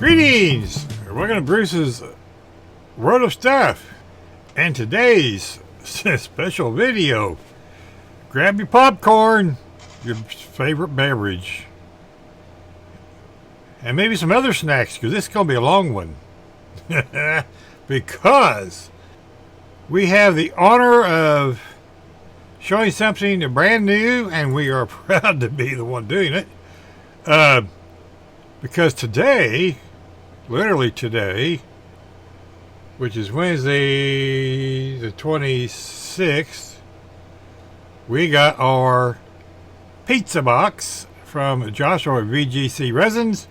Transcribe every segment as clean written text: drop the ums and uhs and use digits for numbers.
Greetings! Welcome to Bruce's World of Stuff and today's special video. Grab your popcorn, your favorite beverage, and maybe some other snacks because this is going to be a long one. Because we have the honor of showing something brand new and we are proud to be the one doing it. Because today, literally today, which is Wednesday the 26th, we got our pizza box from Joshua at VGC Resins,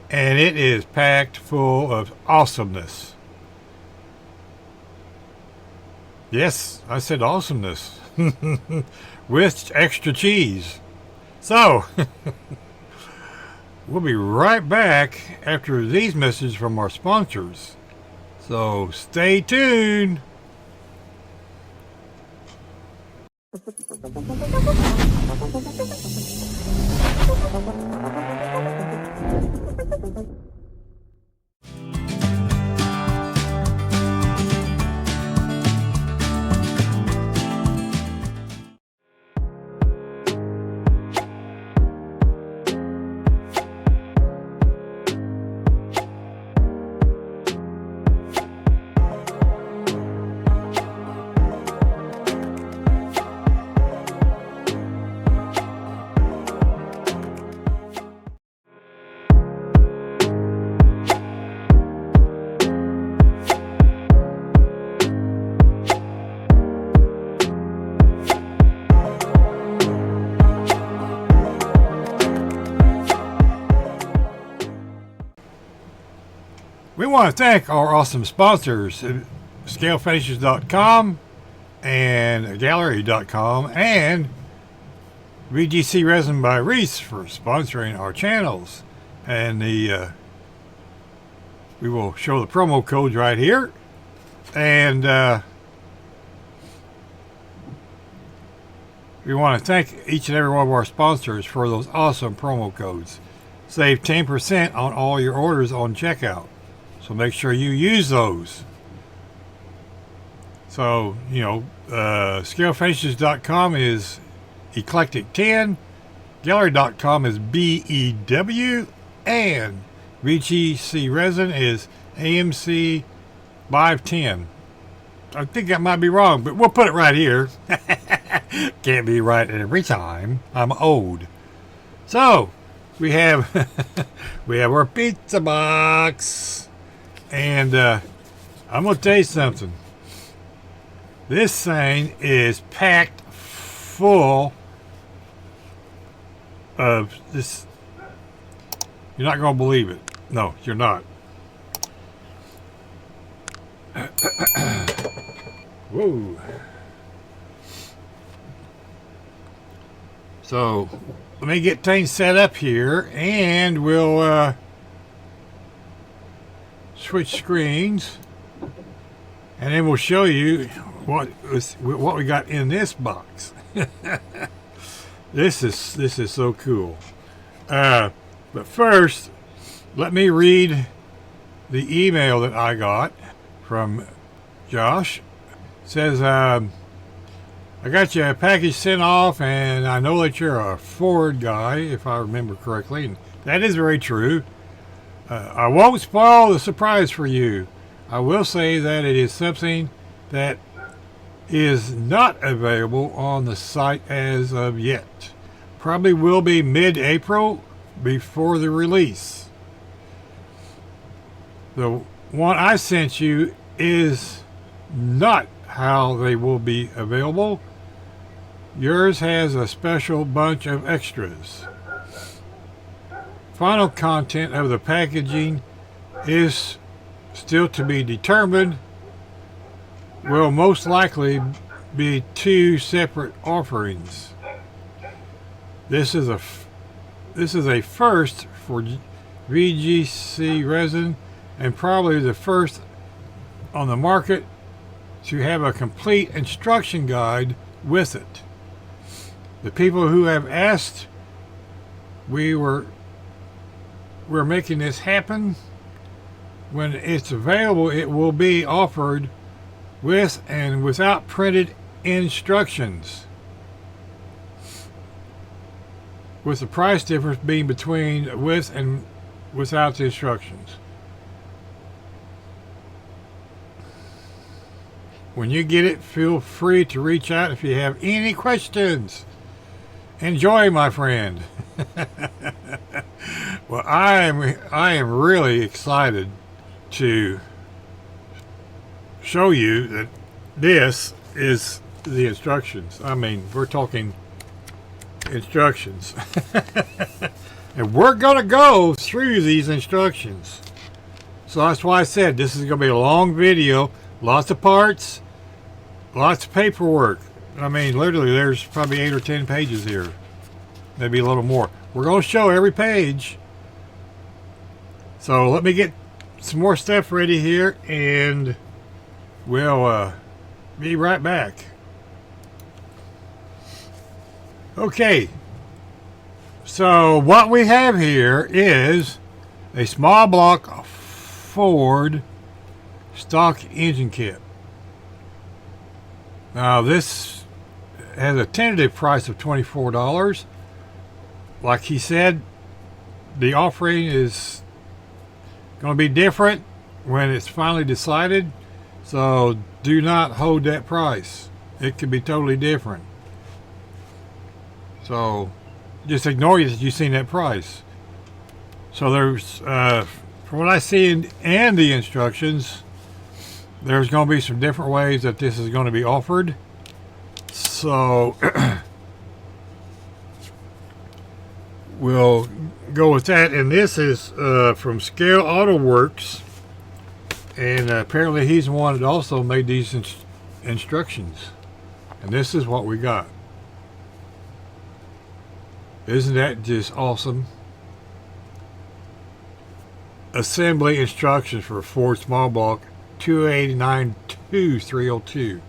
and it is packed full of awesomeness. Yes, I said awesomeness. With extra cheese. So, we'll be right back after these messages from our sponsors. So stay tuned. We want to thank our awesome sponsors, ScaleFinishes.com and Gaahleri.com and VGC Resin by Reese for sponsoring our channels. And we will show the promo codes right here. And we want to thank each and every one of our sponsors for those awesome promo codes. Save 10% on all your orders on checkout. So make sure you use those. So, you know, ScaleFinishes.com is Eclectic10, Gaahleri.com is BEW, and VGC Resin is AMC 510. I think that might be wrong, but we'll put it right here. Can't be right every time. I'm old. So, we have our pizza box. And I'm going to tell you something. This thing is packed full of this. You're not going to believe it. No, you're not. Whoa. So, let me get things set up here, and we'll switch screens, and then we'll show you what we got in this box. This is so cool. But first, let me read the email that I got from Josh. It says, I got you a package sent off, and I know that you're a Ford guy, if I remember correctly, and that is very true. I won't spoil the surprise for you. I will say that it is something that is not available on the site as of yet. Probably will be mid-April before the release. The one I sent you is not how they will be available. Yours has a special bunch of extras. Final content of the packaging is still to be determined. Will most likely be two separate offerings. This is a first for VGC Resin, and probably the first on the market to have a complete instruction guide with it. The people who have asked, we're making this happen when it's available, it will be offered with and without printed instructions, with the price difference being between with and without the instructions. When you get it, feel free to reach out if you have any questions. Enjoy, my friend. Well, I am really excited to show you that this is the instructions. I mean, we're talking instructions. And we're going to go through these instructions. So that's why I said this is going to be a long video. Lots of parts, lots of paperwork. I mean, literally, there's probably 8 or 10 pages here. Maybe a little more. We're going to show every page. So let me get some more stuff ready here, and we'll be right back. Okay. So what we have here is a small block Ford stock engine kit. Now this has a tentative price of $24. Like he said, the offering is going to be different when it's finally decided, so do not hold that price. It could be totally different. So just ignore that you've seen that price. So there's, from what I see in the instructions, there's going to be some different ways that this is going to be offered. So we'll go with that. And this is from Scale Auto Works, and apparently he's the one that also made these instructions. And this is what we got. Isn't that just awesome? Assembly instructions for Ford small block 289-302.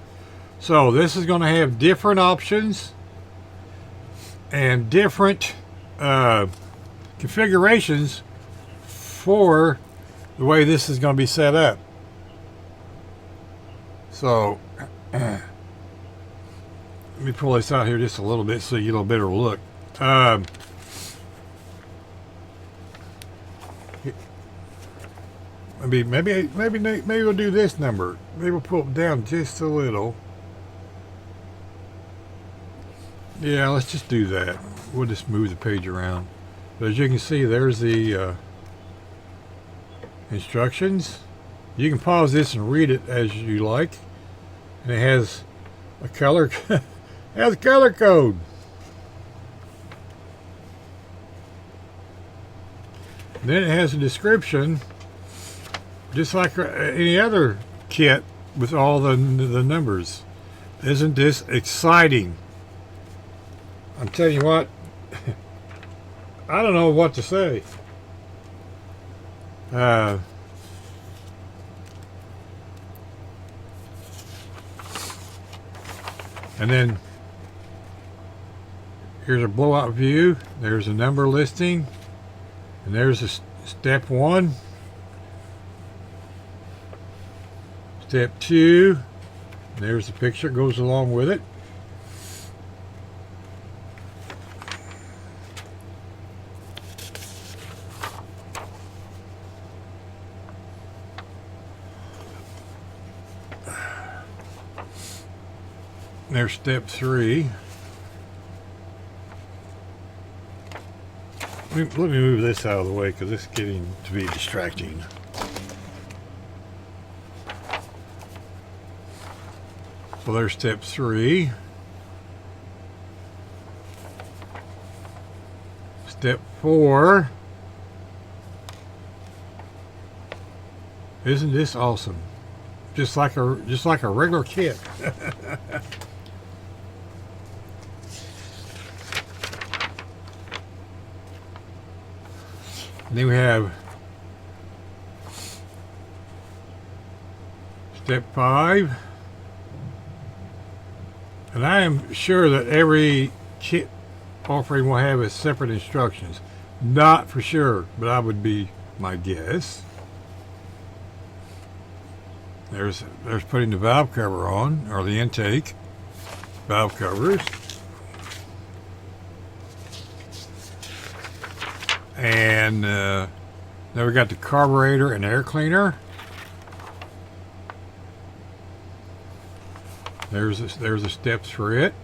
So this is going to have different options and different configurations for the way this is going to be set up. So let me pull this out here just a little bit so you get a better look. Maybe we'll do this number. Maybe we'll pull it down just a little. Yeah, let's just do that. We'll just move the page around. But as you can see, there's the instructions. You can pause this and read it as you like. And it has a color has a color code. And then it has a description, just like any other kit with all the numbers. Isn't this exciting? I'm telling you what, I don't know what to say. And then here's a blowout view. There's a number listing. And there's a step 1. Step 2. There's the picture that goes along with it. There's step 3. Let me move this out of the way because it's getting to be distracting. So there's step 3. Step 4. Isn't this awesome? Just like a regular kit. And then we have step 5. And I am sure that every kit offering will have its separate instructions. Not for sure, but I would be my guess. There's putting the valve cover on, or the intake valve covers. And then we got the carburetor and air cleaner. There's the steps for it.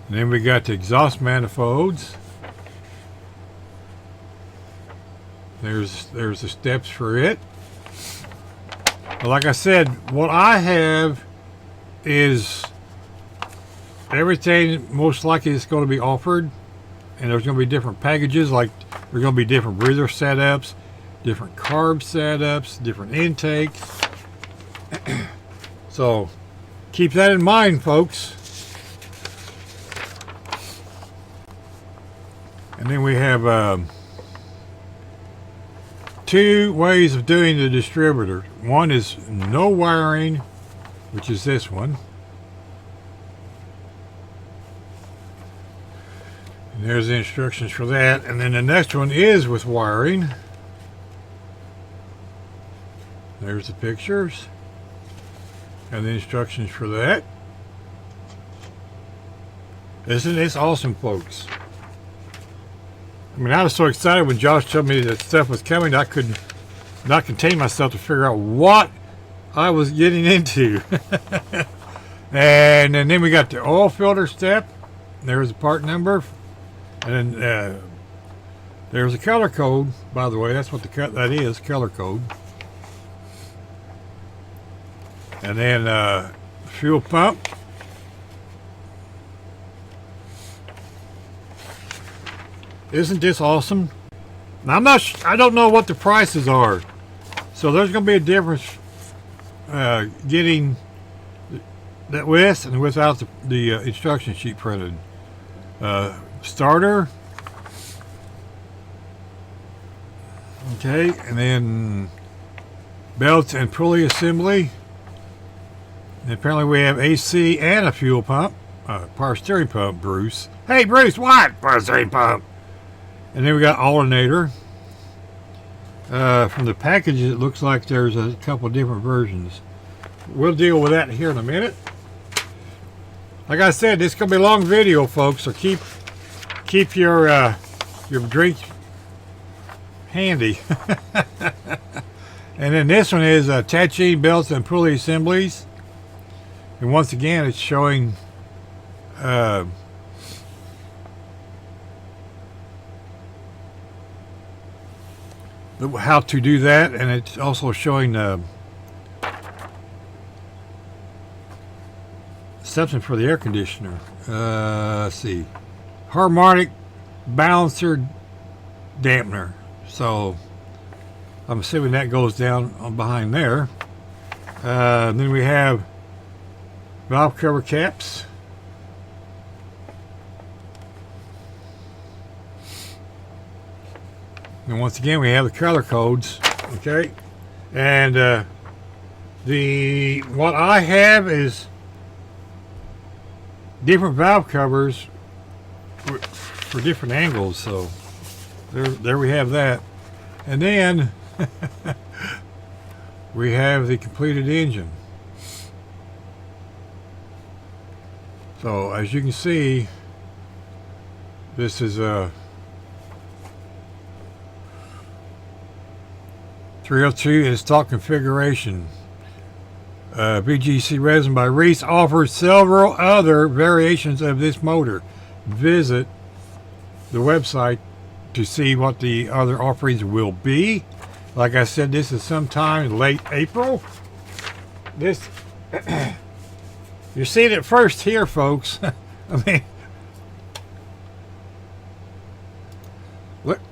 And then we got the exhaust manifolds. There's the steps for it. But like I said, what I have is everything most likely is going to be offered, and there's going to be different packages. Like there's going to be different breather setups, different carb setups, different intakes. So keep that in mind, folks. And then we have two ways of doing the distributor. One is no wiring, which is this one. And there's the instructions for that. And then the next one is with wiring. There's the pictures and the instructions for that. Isn't this awesome, folks? I mean, I was so excited when Josh told me that stuff was coming, I could not contain myself to figure out what I was getting into. And then we got the oil filter step. There's the part number. And then there's a color code, by the way. That's what that is, color code. And then fuel pump. Isn't this awesome? Now I don't know what the prices are, so there's going to be a difference getting that with and without the instruction sheet printed. Starter, okay, and then belts and pulley assembly. And apparently we have AC and a fuel pump, power steering pump. Bruce, hey Bruce, what power steering pump? And then we got alternator. From the packages, it looks like there's a couple different versions. We'll deal with that here in a minute. Like I said, this is going to be a long video, folks, so keep your drink handy. And then this one is attaching belts and pulley assemblies. And once again, it's showing how to do that, and it's also showing something for the air conditioner. Let's see, harmonic balancer dampener. So I'm assuming that goes down on behind there. Then we have valve cover caps. And once again, we have the color codes, okay? And what I have is different valve covers for different angles. So there we have that. And then we have the completed engine. So as you can see, this is a 302 in stock configuration. VGC Resin by Reese offers several other variations of this motor. Visit the website to see what the other offerings will be. Like I said, this is sometime in late April. This you're seeing it first here, folks. I mean,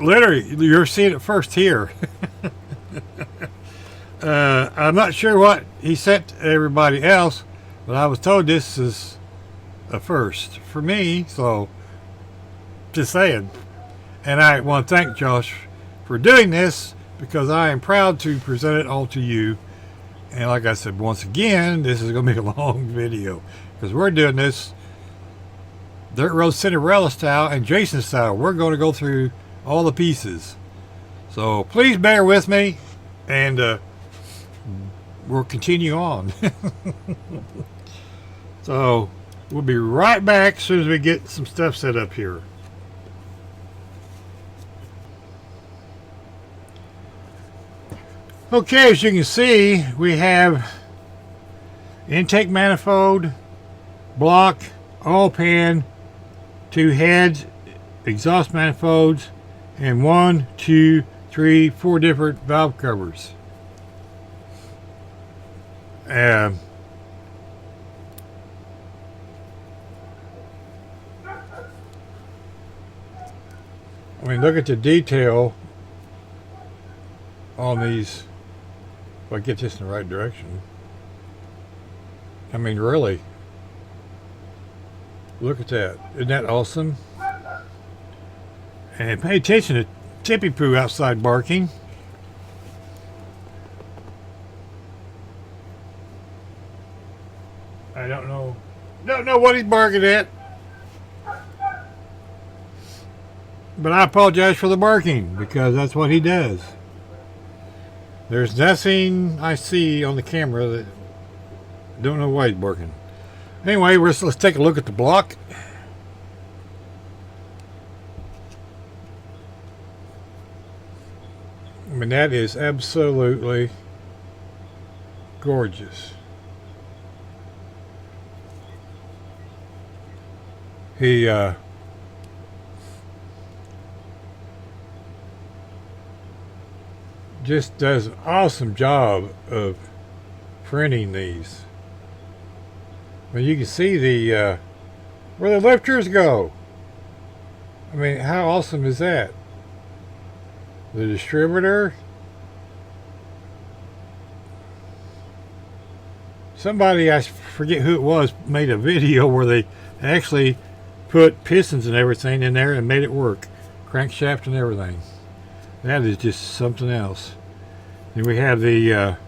literally, you're seeing it first here. I'm not sure what he sent to everybody else, but I was told this is a first for me, so just saying. And I want to thank Josh for doing this, because I am proud to present it all to you. And like I said, once again, this is going to be a long video, because we're doing this Dirt Road Cinderella style and Jason style. We're going to go through all the pieces. So please bear with me. And we'll continue on. So we'll be right back as soon as we get some stuff set up here. Okay, as you can see, we have intake manifold, block, oil pan, 2 heads, exhaust manifolds, and 1, 2, 3, 4 different valve covers. I mean, look at the detail on these. If I get this in the right direction. I mean, really. Look at that. Isn't that awesome? And pay attention to Tippy Poo outside barking. I don't know what he's barking at. But I apologize for the barking, because that's what he does. There's nothing I see on the camera that don't know why he's barking. Anyway, let's take a look at the block. I mean, that is absolutely gorgeous. He just does an awesome job of printing these. I mean, you can see the where the lifters go. I mean, how awesome is that? The distributor. Somebody, I forget who it was, made a video where they actually put pistons and everything in there and made it work. Crankshaft and everything. That is just something else. Then we have the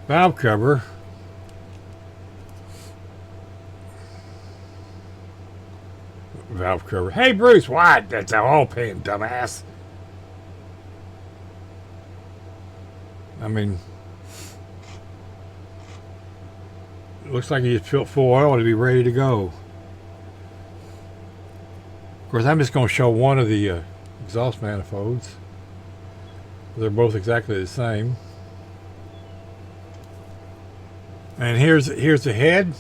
valve cover. Valve cover. Hey Bruce, what? That's an oil pan, dumbass. I mean, it looks like you just filled full oil to be ready to go. Of course, I'm just going to show one of the exhaust manifolds. They're both exactly the same. And here's the head.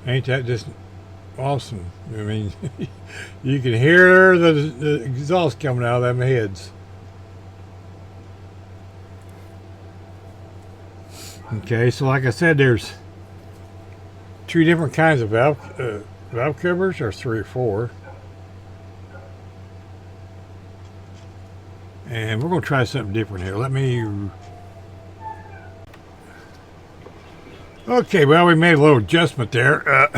Ain't that just awesome? I mean, you can hear the exhaust coming out of them heads. Okay, so like I said, there's 2 different kinds of valve covers, or 3 or 4. And we're going to try something different here. Let me... Okay, well, we made a little adjustment there.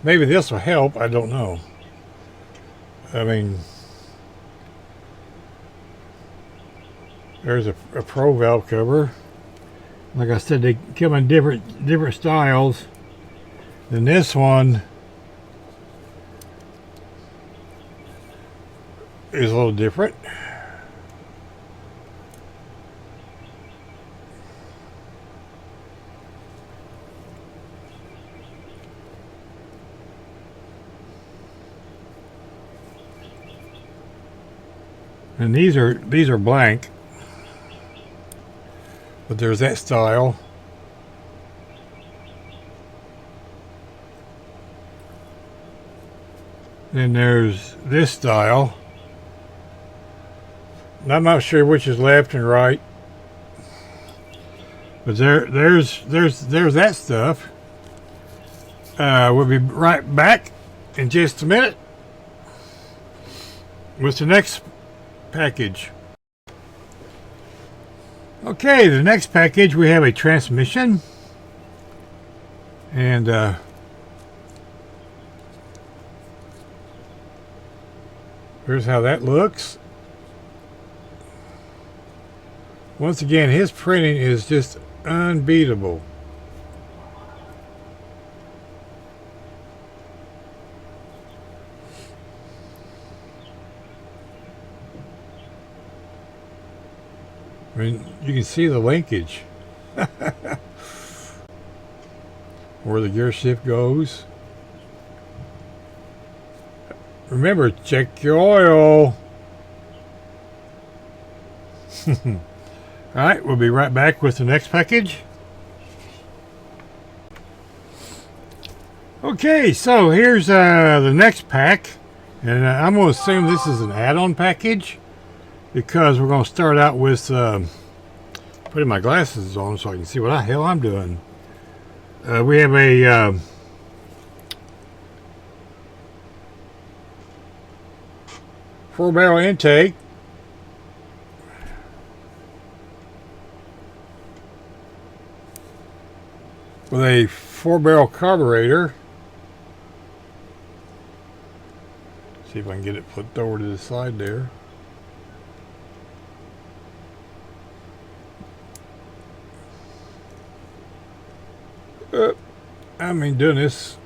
Maybe this will help. I don't know. I mean, there's a Pro valve cover. Like I said, they come in different styles. Then this one is a little different. And these are blank, but there's that style. Then there's this style. And I'm not sure which is left and right, but there's that stuff. We'll be right back in just a minute with the next package. Okay, the next package, we have a transmission, and here's how that looks. Once again, his printing is just unbeatable. I mean, you can see the linkage where the gear shift goes. Remember, check your oil. Alright, we'll be right back with the next package. Okay, so here's the next pack. And I'm going to assume this is an add-on package, because we're going to start out with putting my glasses on so I can see what the hell I'm doing. We have a 4-barrel intake. With a 4-barrel carburetor. See if I can get it flipped over to the side there. I mean, doing this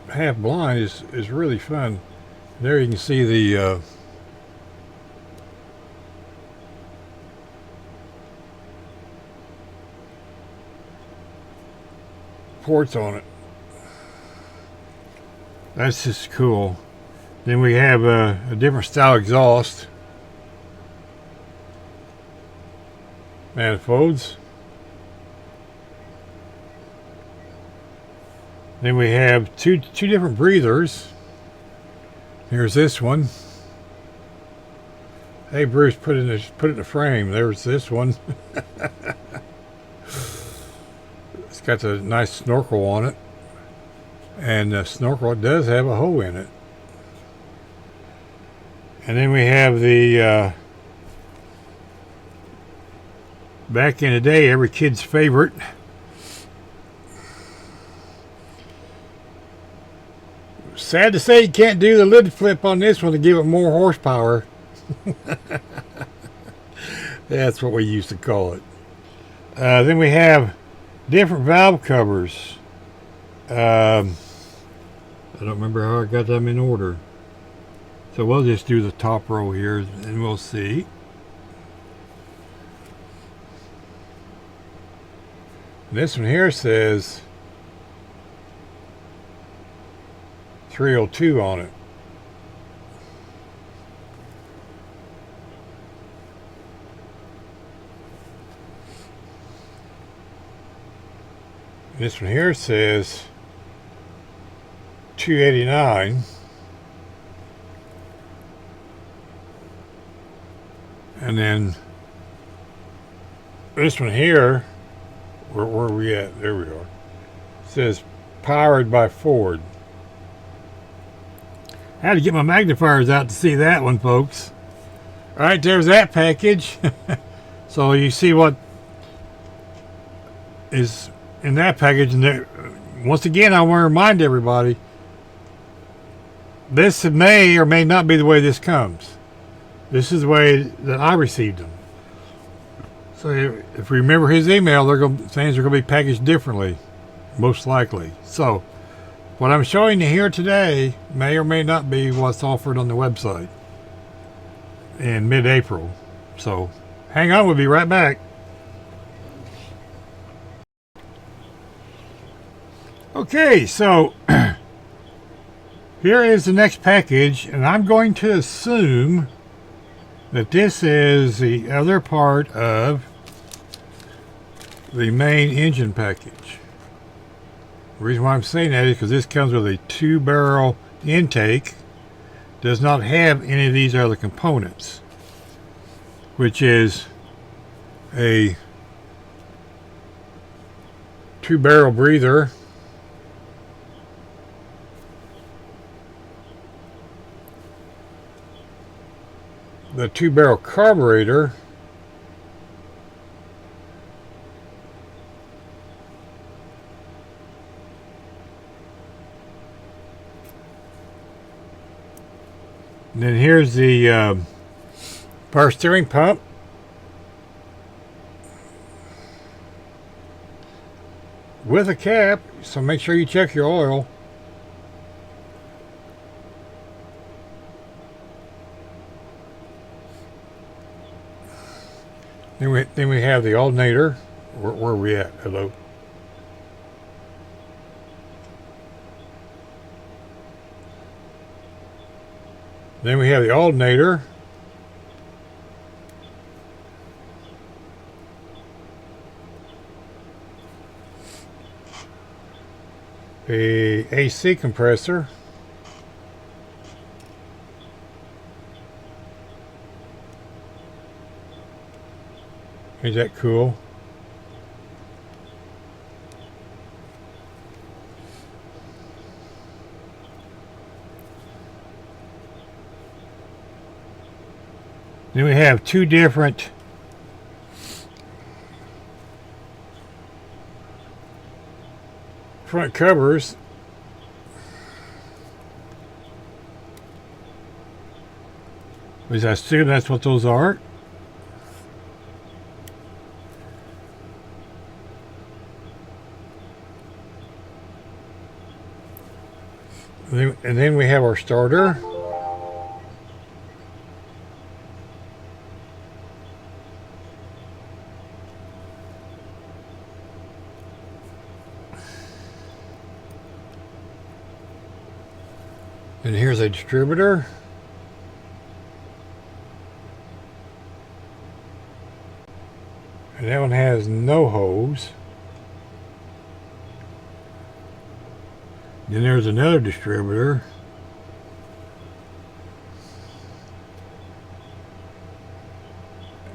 half blind is really fun. There you can see the ports on it. That's just cool. Then we have a different style exhaust manifolds. Then we have two different breathers. Here's this one. Hey Bruce, put it in the frame. There's this one. It's got a nice snorkel on it, and the snorkel does have a hole in it. And then we have the back in the day, every kid's favorite, sad to say you can't do the lid flip on this one to give it more horsepower. That's what we used to call it. Then we have different valve covers. I don't remember how I got them in order. So we'll just do the top row here and we'll see. This one here says 302 on it. This one here says 289. And then this one here, where are we at? There we are. It says powered by Ford. I had to get my magnifiers out to see that one, folks. All right, there's that package. So you see what is in that package. And there, once again, I want to remind everybody, this may or may not be the way this comes. This is the way that I received them. So if we remember his email, things are going to be packaged differently, most likely. So what I'm showing you here today may or may not be what's offered on the website in mid-April. So hang on, we'll be right back. Okay, so here is the next package, and I'm going to assume that this is the other part of the main engine package. The reason why I'm saying that is because this comes with a 2-barrel intake, does not have any of these other components, which is a 2-barrel breather, the 2-barrel carburetor, and then here's the power steering pump, with a cap, so make sure you check your oil. Then we have the alternator. Where are we at? Hello. Then we have the alternator. A AC compressor. Is that cool? Then we have two different front covers. Which I assume that's what those are. And then we have our starter. And here's a distributor. And that one has no hose. Then there's another distributor.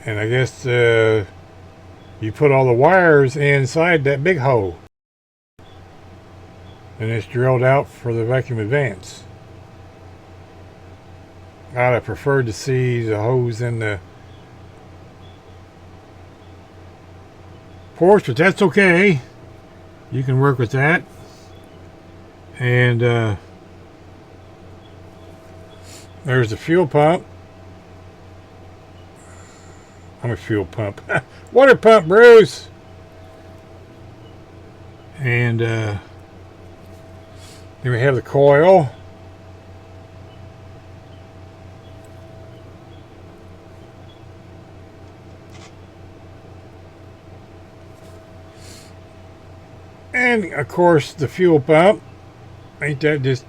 And I guess you put all the wires inside that big hole. And it's drilled out for the vacuum advance. I'd have preferred to see the hose in the ports, but that's okay. You can work with that. And there's the fuel pump. I'm a fuel pump. Water pump, Bruce. And then we have the coil. And of course the fuel pump. Ain't that just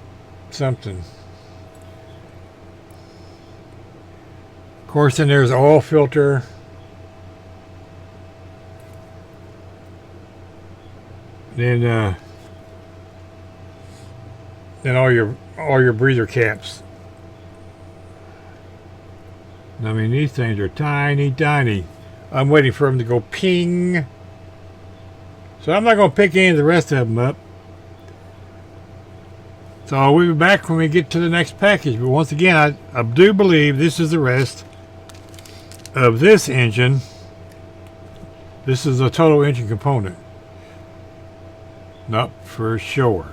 something? Of course, then there's the oil filter. Then all your breather caps. I mean, these things are tiny, tiny. I'm waiting for them to go ping. So I'm not going to pick any of the rest of them up. So we'll be back when we get to the next package. But once again, I do believe this is the rest of this engine. This is a total engine component. Not for sure.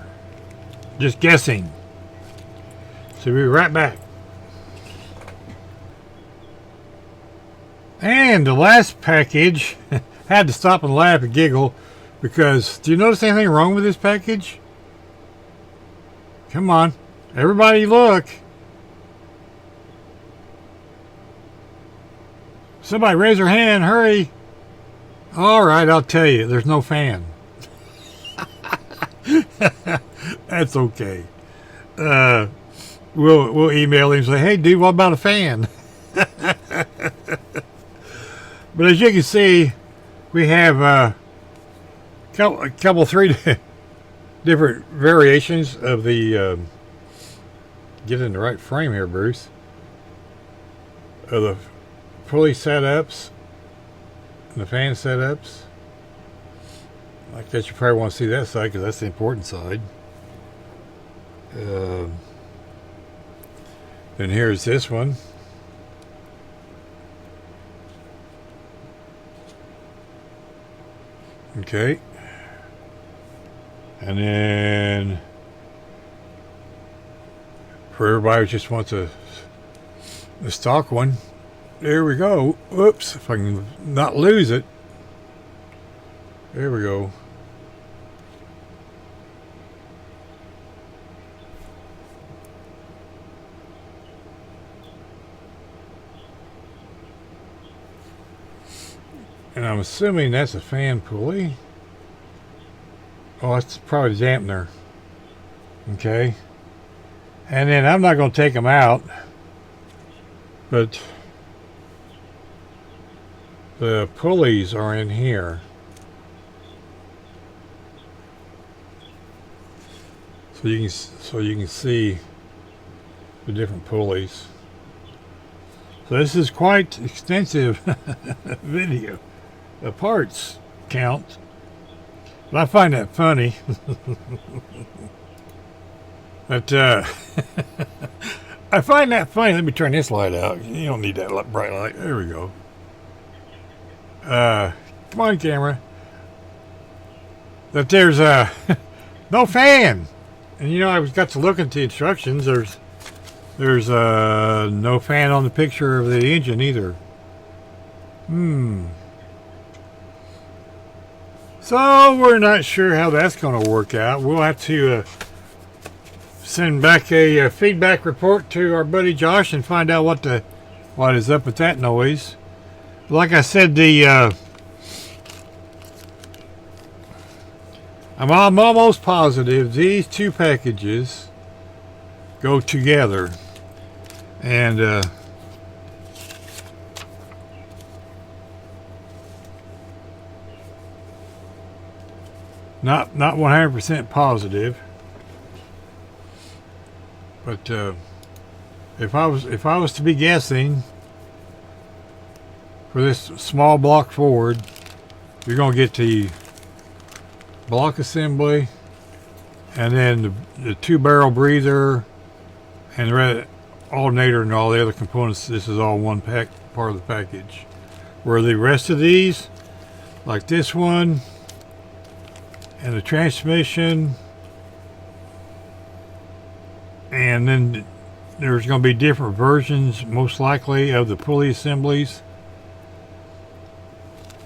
Just guessing. So we'll be right back. And the last package, had to stop and laugh and giggle because do you notice anything wrong with this package? Come on, everybody look. Somebody raise their hand, hurry. All right, I'll tell you, there's no fan. That's okay. We'll email him and say, hey dude, what about a fan? But as you can see, we have a couple three different variations of the get in the right frame here, Bruce, of the pulley setups and the fan setups. I guess you probably want to see that side because that's the important side. Then here's this one. Okay. And then for everybody who just wants the stock one, there we go. Whoops, if I can not lose it. There we go. And I'm assuming that's a fan pulley. Oh, that's probably the dampener. Okay. And then I'm not going to take them out, but the pulleys are in here. So you can see the different pulleys. So this is quite extensive video. The parts count. But I find that funny. But I find that funny. Let me turn this light out. You don't need that bright light. There we go. Come on, camera. That there's no fan. And you know, I got to look at the instructions. There's no fan on the picture of the engine either. So we're not sure how that's going to work out. We'll have to send back a feedback report to our buddy Josh and find out what is up with that noise. Like I said, I'm almost positive these two packages go together, and not 100% positive, but if I was to be guessing, for this small block Ford, you're going to get the block assembly, and then the 2-barrel breather, and the alternator, and all the other components. This is all one part of the package. Where the rest of these, like this one, and the transmission, and then there's going to be different versions, most likely, of the pulley assemblies.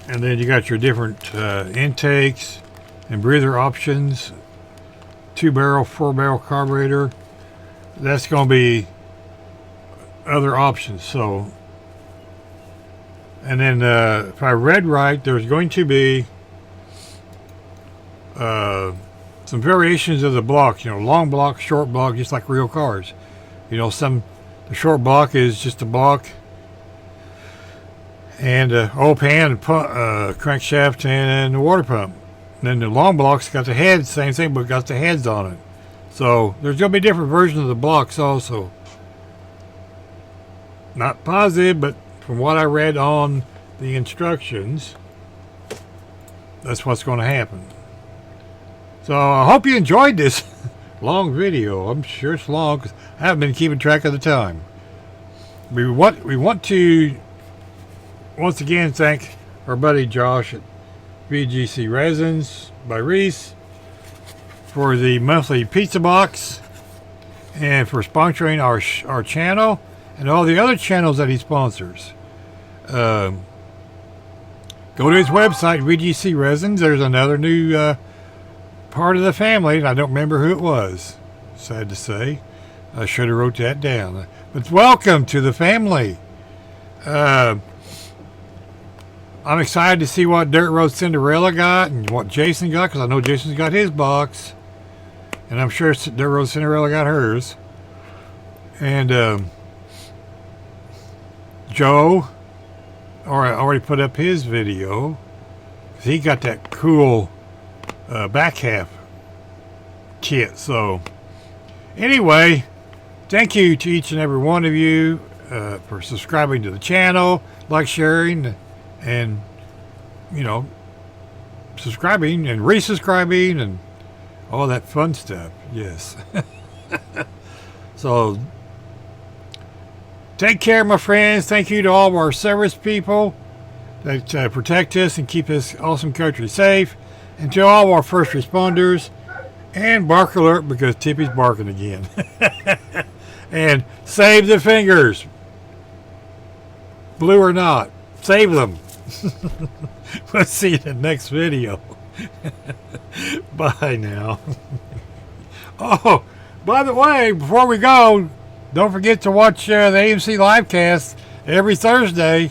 And then you got your different intakes and breather options. 2-barrel, 4-barrel carburetor. That's going to be other options. So, and then if I read right, there's going to be some variations of the block. You know, long block, short block, just like real cars. You know, the short block is just a block and oil pan, crankshaft, and the water pump. And then the long block's got the heads, same thing, but got the heads on it. So there's going to be different versions of the blocks also. Not positive, but from what I read on the instructions, that's what's going to happen. So I hope you enjoyed this long video. I'm sure it's long because I haven't been keeping track of the time. We want to once again thank our buddy Josh at VGC Resins by Reese for the monthly pizza box and for sponsoring our channel and all the other channels that he sponsors. Go to his website, VGC Resins. There's another new part of the family, and I don't remember who it was. Sad to say. I should have wrote that down. But welcome to the family. I'm excited to see what Dirt Road Cinderella got and what Jason got, because I know Jason's got his box. And I'm sure Dirt Road Cinderella got hers. And Joe already put up his video. He got that cool back half kit. So anyway, thank you to each and every one of you for subscribing to the channel, like, sharing, and you know, subscribing and resubscribing and all that fun stuff. Yes. So take care, my friends. Thank you to all of our service people that protect us and keep this awesome country safe, and to all of our first responders. And bark alert, because Tippy's barking again. And save the fingers, blue or not, save them. We'll see you in the next video. Bye now. Oh, by the way, before we go, don't forget to watch the AMC Livecast every Thursday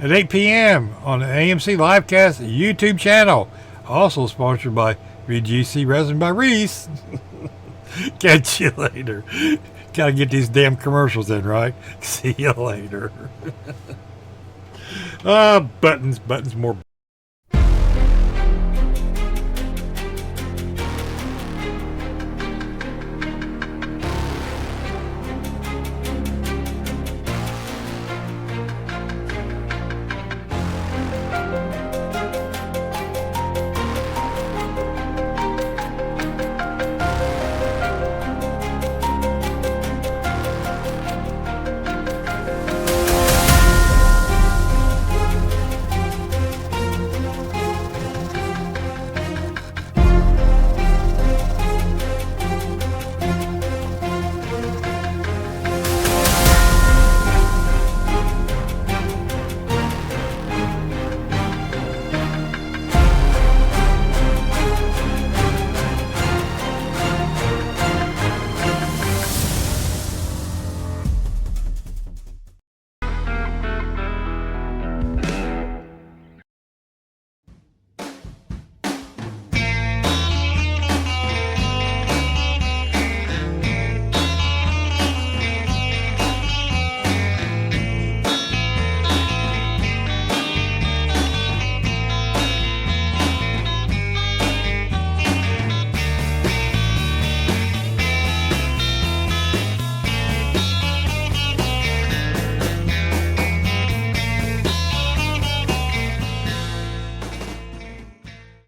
at 8 p.m. on the AMC Livecast YouTube channel. Also sponsored by VGC Resin by Reese. Catch you later. Gotta get these damn commercials in, right? See you later. Buttons, more